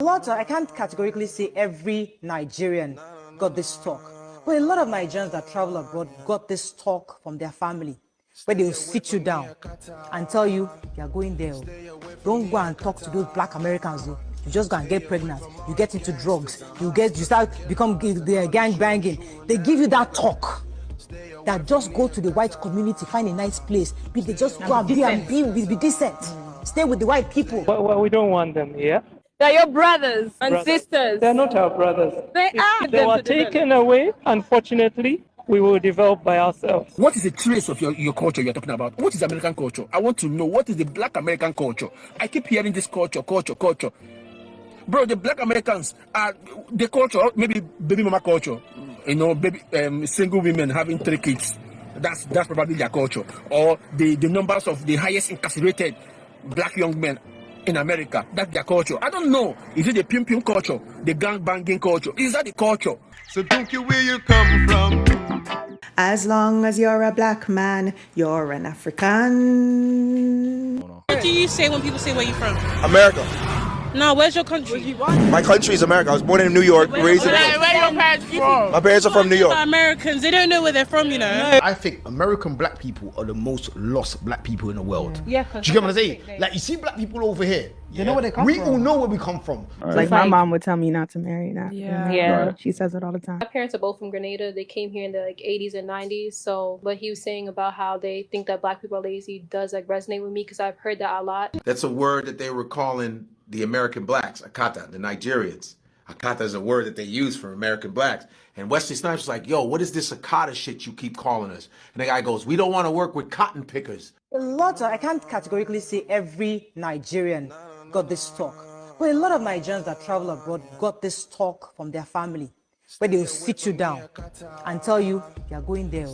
I can't categorically say every Nigerian got this talk, but a lot of Nigerians that travel abroad got this talk from their family, where they'll sit you down and tell you, you're going there. Don't go and talk to those black Americans. You just go and get pregnant. You get into drugs. You start become gang banging. They give you that talk. That just go to the white community, find a nice place. They just go and be decent. Stay with the white people. Well, we don't want them here. They're your brothers and sisters. They're not our brothers. They are. They were taken away, unfortunately. We will develop by ourselves. What is the trace of your culture you're talking about? What is American culture? I want to know, what is the black American culture? I keep hearing this culture. Bro, the black Americans are the culture, maybe baby mama culture. Baby, single women having 3 kids. That's probably their culture. Or the numbers of the highest incarcerated black young men in America. That's their culture. I don't know. Is it the pim culture? The gang banging culture? Is that the culture? So don't you where you come from? As long as you're a black man, you're an African. What do you say when people say where you from? America. No, where's your country? My country is America. I was born in New York, raised in... Where are your parents from? My parents are from New York. Americans, they don't know where they're from, I think American black people are the most lost black people in the world. Yeah. Do you get what I'm saying? Like, you see black people over here. They know where they come we from. all know where we come from. Like my mom would tell me not to marry an African. Yeah. She says it all the time. My parents are both from Grenada. They came here in the 80s and 90s. So, but he was saying about how they think that black people are lazy does resonate with me because I've heard that a lot. That's a word that they were calling the American blacks, Akata, the Nigerians. Akata is a word that they use for American blacks. And Wesley Snipes was like, yo, what is this Akata shit you keep calling us? And the guy goes, we don't want to work with cotton pickers. I can't categorically say every Nigerian got this talk, but a lot of Nigerians that travel abroad got this talk from their family, where they'll sit you down and tell you, you're going there.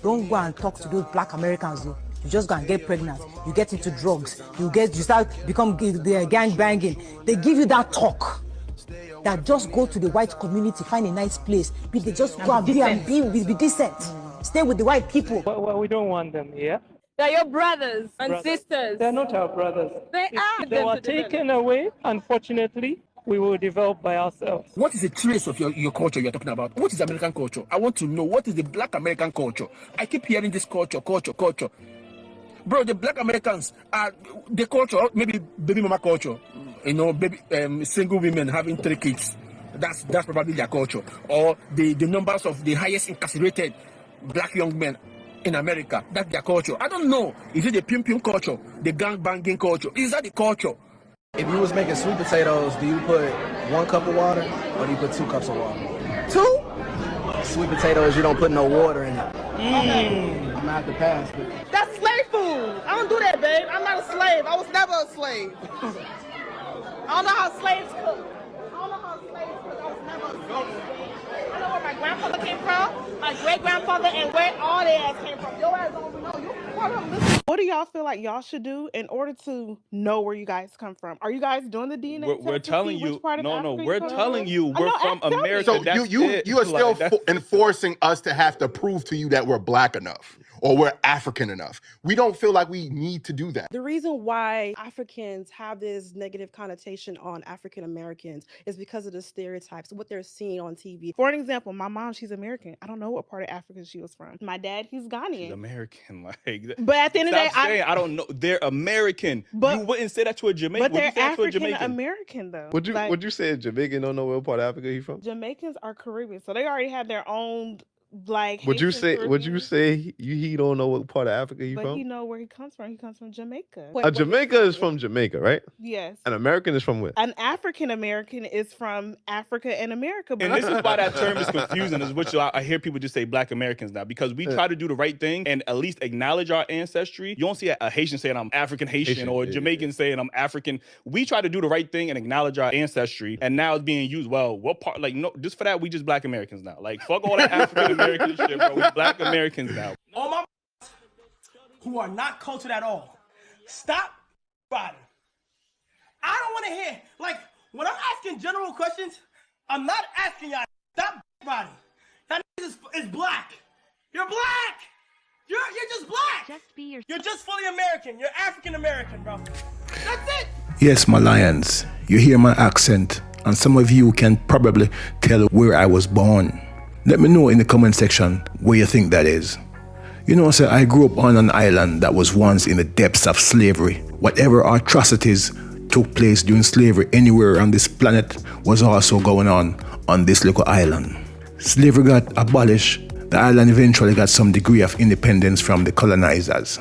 Don't go and talk to those black Americans. You just go and get pregnant. You get into drugs. You start become gang banging. They give you that talk. That just go to the white community, find a nice place. They just go and be decent. Stay with the white people. Well, we don't want them here. They're your brothers and sisters. They're not our brothers. They are. They were taken away, unfortunately. We will develop by ourselves. What is the trace of your culture you're talking about? What is American culture? I want to know, what is the black American culture? I keep hearing this culture. Bro, the black Americans are the culture, maybe baby mama culture. Baby, single women having 3 kids. That's probably their culture. Or the numbers of the highest incarcerated black young men in America. That's their culture. I don't know. Is it the pim culture? The gang banging culture? Is that the culture? If you was making sweet potatoes, do you put 1 cup of water or do you put 2 cups of water? 2? Sweet potatoes, you don't put no water in it. I'm gonna have to pass. But... That's slave food. I don't do that, babe. I'm not a slave. I was never a slave. I don't know how slaves cook. I was never a slave. I know where my grandfather came from, my great-grandfather, and where all their ass came from. Your ass don't know. You part of them. What do y'all feel like y'all should do in order to know where you guys come from? Are you guys doing the DNA test? We're telling you. No, we're telling you we're from America. So you are still enforcing us to have to prove to you that we're black enough or we're African enough. We don't feel like we need to do that. The reason why Africans have this negative connotation on African Americans is because of the stereotypes, what they're seeing on TV. For an example, my mom, she's American. I don't know what part of Africa she was from. My dad, he's Ghanaian. She's American, like. But at the end of the day, I don't know. They're American. But, you wouldn't say that to a Jamaican. But they're African American though. Would you say a Jamaican don't know what part of Africa he's from? Jamaicans are Caribbean, so they already have their own. Like, would you say he don't know what part of Africa he's from? But he know where he comes from. He comes from Jamaica. Jamaica is from Jamaica, right? Yes. An American is from where? An African American is from Africa and America. And this is why that term is confusing. Is which I hear people just say Black Americans now because we try to do the right thing and at least acknowledge our ancestry. You don't see a Haitian saying I'm African Haitian or a Jamaican saying I'm African. We try to do the right thing and acknowledge our ancestry, and now it's being used. Well, what part? Like, no, just for that, we just Black Americans now. Like, fuck all that African American shit, bro. We Black Americans now. All my who are not cultured at all, stop body. I don't want to hear, like, when I'm asking general questions, I'm not asking y'all, stop body. That is black. You're black. You're just black. Just be yourself. You're just fully American. You're African American, bro. That's it. Yes, my lions, you hear my accent, and some of you can probably tell where I was born. Let me know in the comment section where you think that is. You know, sir, I grew up on an island that was once in the depths of slavery. Whatever atrocities took place during slavery anywhere on this planet was also going on this little island. Slavery got abolished. The island eventually got some degree of independence from the colonizers.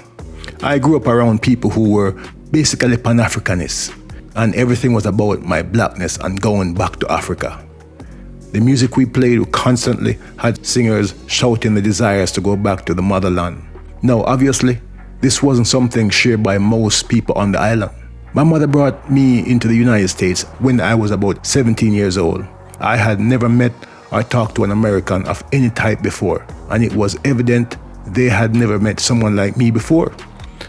I grew up around people who were basically Pan-Africanists, and everything was about my blackness and going back to Africa. The music we played constantly had singers shouting the desires to go back to the motherland. Now, obviously, this wasn't something shared by most people on the island. My mother brought me into the United States when I was about 17 years old. I had never met or talked to an American of any type before, and it was evident they had never met someone like me before.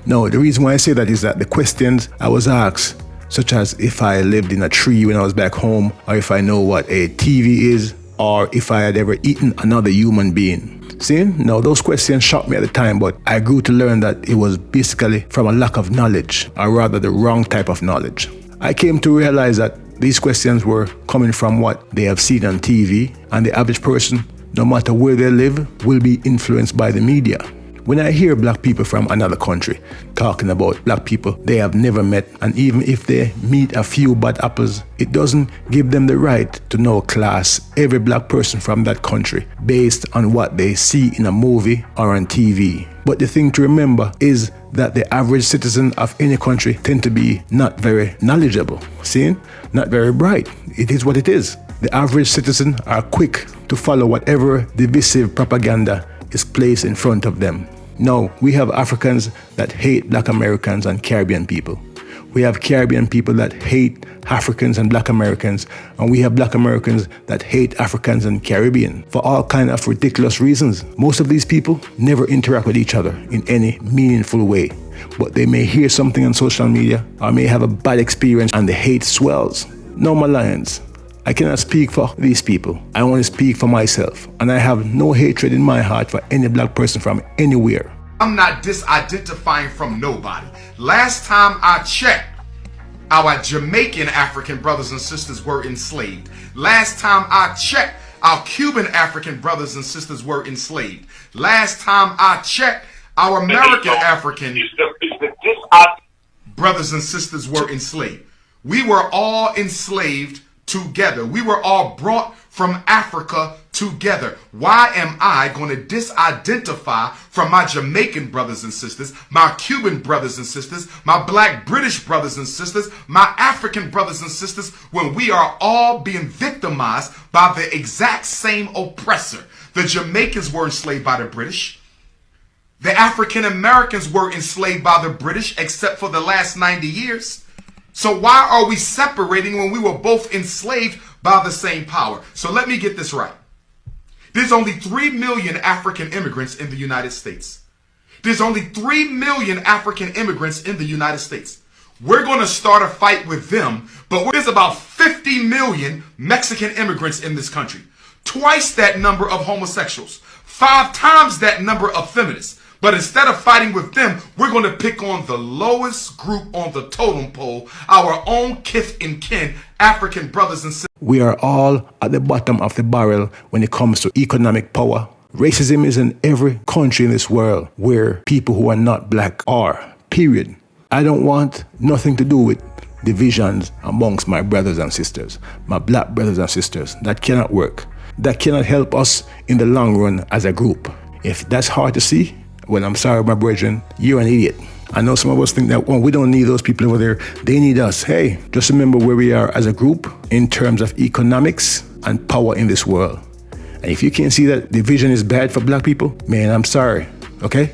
Now, the reason why I say that is that the questions I was asked, such as if I lived in a tree when I was back home, or if I know what a TV is, or if I had ever eaten another human being. See, now those questions shocked me at the time, but I grew to learn that it was basically from a lack of knowledge, or rather the wrong type of knowledge. I came to realize that these questions were coming from what they have seen on TV, and the average person, no matter where they live, will be influenced by the media. When I hear black people from another country talking about black people they have never met, and even if they meet a few bad apples, it doesn't give them the right to now class every black person from that country based on what they see in a movie or on TV. But the thing to remember is that the average citizen of any country tend to be not very knowledgeable, see? Not very bright. It is what it is. The average citizen are quick to follow whatever divisive propaganda is placed in front of them. Now, we have Africans that hate black Americans and Caribbean people. We have Caribbean people that hate Africans and black Americans, and we have black Americans that hate Africans and Caribbean for all kinds of ridiculous reasons. Most of these people never interact with each other in any meaningful way, but they may hear something on social media or may have a bad experience and the hate swells. No, my lions, I cannot speak for these people. I only speak for myself, and I have no hatred in my heart for any black person from anywhere. I'm not disidentifying from nobody. Last time I checked, our Jamaican African brothers and sisters were enslaved. Last time I checked, our Cuban African brothers and sisters were enslaved. Last time I checked, our American African brothers and sisters were enslaved. We were all enslaved together. We were all brought from Africa together. Why am I going to disidentify from my Jamaican brothers and sisters, my Cuban brothers and sisters, my black British brothers and sisters, my African brothers and sisters, when we are all being victimized by the exact same oppressor? The Jamaicans were enslaved by the British. The African Americans were enslaved by the British, except for the last 90 years. So why are we separating when we were both enslaved by the same power? So let me get this right. There's only 3 million African immigrants in the United States. There's only 3 million African immigrants in the United States. We're going to start a fight with them, but there's about 50 million Mexican immigrants in this country. Twice that number of homosexuals. 5 times that number of feminists. But instead of fighting with them, we're going to pick on the lowest group on the totem pole, our own kith and kin, African brothers and sisters. We are all at the bottom of the barrel when it comes to economic power. Racism is in every country in this world where people who are not black are, period. I don't want nothing to do with divisions amongst my brothers and sisters, my black brothers and sisters. That cannot work. That cannot help us in the long run as a group. If that's hard to see, well, I'm sorry, my brethren, you're an idiot. I know some of us think that, well, we don't need those people over there. They need us. Hey, just remember where we are as a group in terms of economics and power in this world. And if you can't see that division is bad for black people, man, I'm sorry, okay?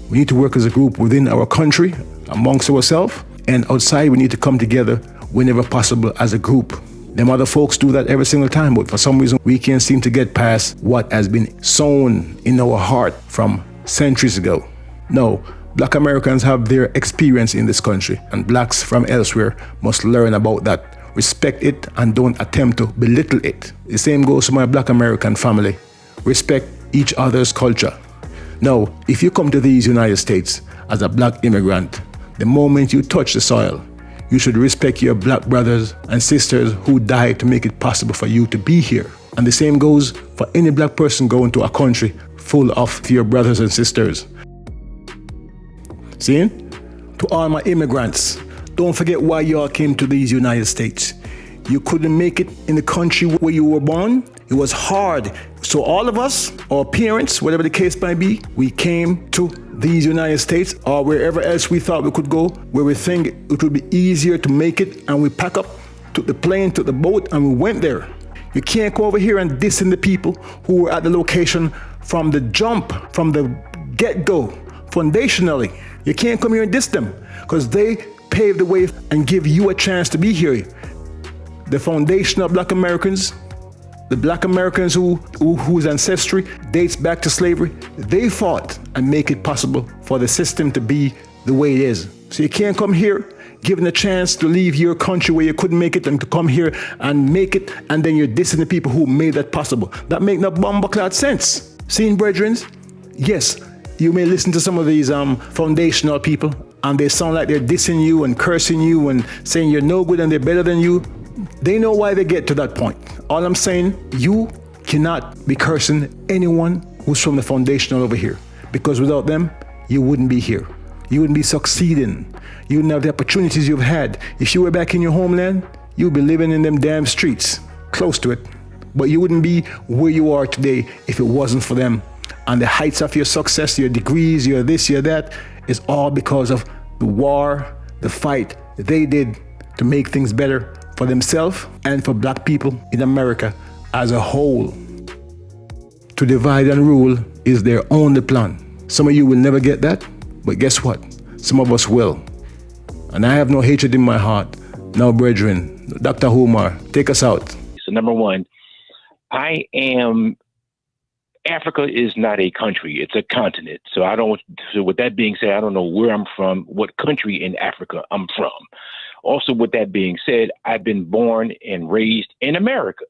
We need to work as a group within our country, amongst ourselves, and outside we need to come together whenever possible as a group. Them other folks do that every single time, but for some reason we can't seem to get past what has been sown in our heart from centuries ago. No, black Americans have their experience in this country, and blacks from elsewhere must learn about that. Respect it and don't attempt to belittle it. The same goes to my black American family. Respect each other's culture. Now, if you come to these United States as a black immigrant, the moment you touch the soil, you should respect your black brothers and sisters who died to make it possible for you to be here. And the same goes for any black person going to a country full of your brothers and sisters. See? To all my immigrants, don't forget why you all came to these United States. You couldn't make it in the country where you were born. It was hard. So all of us, our parents, whatever the case might be, we came to these United States or wherever else we thought we could go, where we think it would be easier to make it, and we pack up, took the plane, took the boat, and we went there. You can't go over here and diss the people who were at the location from the jump, from the get-go, foundationally. You can't come here and diss them because they paved the way and give you a chance to be here. The foundation of black Americans, the black Americans whose ancestry dates back to slavery, they fought and make it possible for the system to be the way it is. So you can't come here given a chance to leave your country where you couldn't make it and to come here and make it, and then you're dissing the people who made that possible. That make no bumbleclad sense. Seeing brethren, yes, you may listen to some of these foundational people and they sound like they're dissing you and cursing you and saying you're no good and they're better than you. They know why they get to that point. All I'm saying, you cannot be cursing anyone who's from the foundational over here, because without them, you wouldn't be here. You wouldn't be succeeding. You wouldn't have the opportunities you've had. If you were back in your homeland, you'd be living in them damn streets, close to it. But you wouldn't be where you are today if it wasn't for them. And the heights of your success, your degrees, your this, your that, is all because of the war, the fight they did to make things better for themselves and for black people in America as a whole. To divide and rule is their only plan. Some of you will never get that, but guess what? Some of us will. And I have no hatred in my heart. Now, brethren, Dr. Humar, take us out. So number one, Africa is not a country, it's a continent. So with that being said, I don't know where I'm from, what country in Africa I'm from. Also, with that being said, I've been born and raised in America.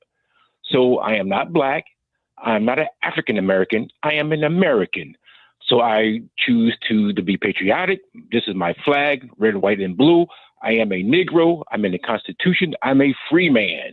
So I am not black. I'm not an African American. I am an American. So I choose to be patriotic. This is my flag, red, white, and blue. I am a Negro. I'm in the Constitution. I'm a free man.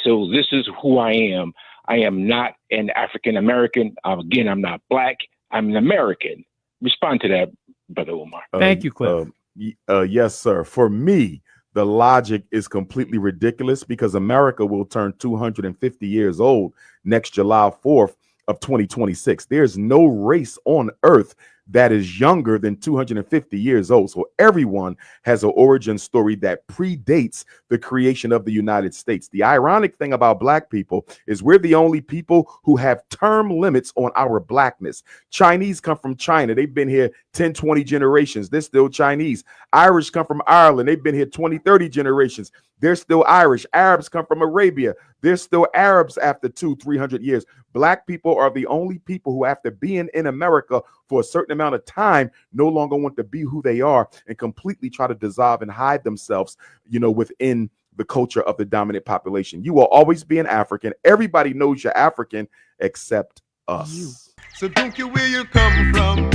So this is who I am. I am not an African American. Again, I'm not black. I'm an American. Respond to that, Brother Omar. Thank you, Cliff. Yes, sir. For me, the logic is completely ridiculous because America will turn 250 years old next July 4th of 2026. There's no race on earth that is younger than 250 years old. So everyone has an origin story that predates the creation of the United States. The ironic thing about black people is we're the only people who have term limits on our blackness. Chinese come from China. They've been here 10, 20 generations. They're still Chinese. Irish come from Ireland. They've been here 20, 30 generations. They're still Irish. Arabs come from Arabia. They're still Arabs after 200, 300 years. Black people are the only people who, after being in America for a certain amount of time, no longer want to be who they are and completely try to dissolve and hide themselves, within the culture of the dominant population. You will always be an African. Everybody knows you're African except us. So don't care where you come from.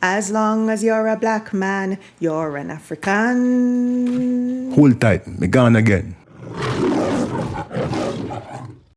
As long as you're a black man, you're an African. Hold tight, me gone again.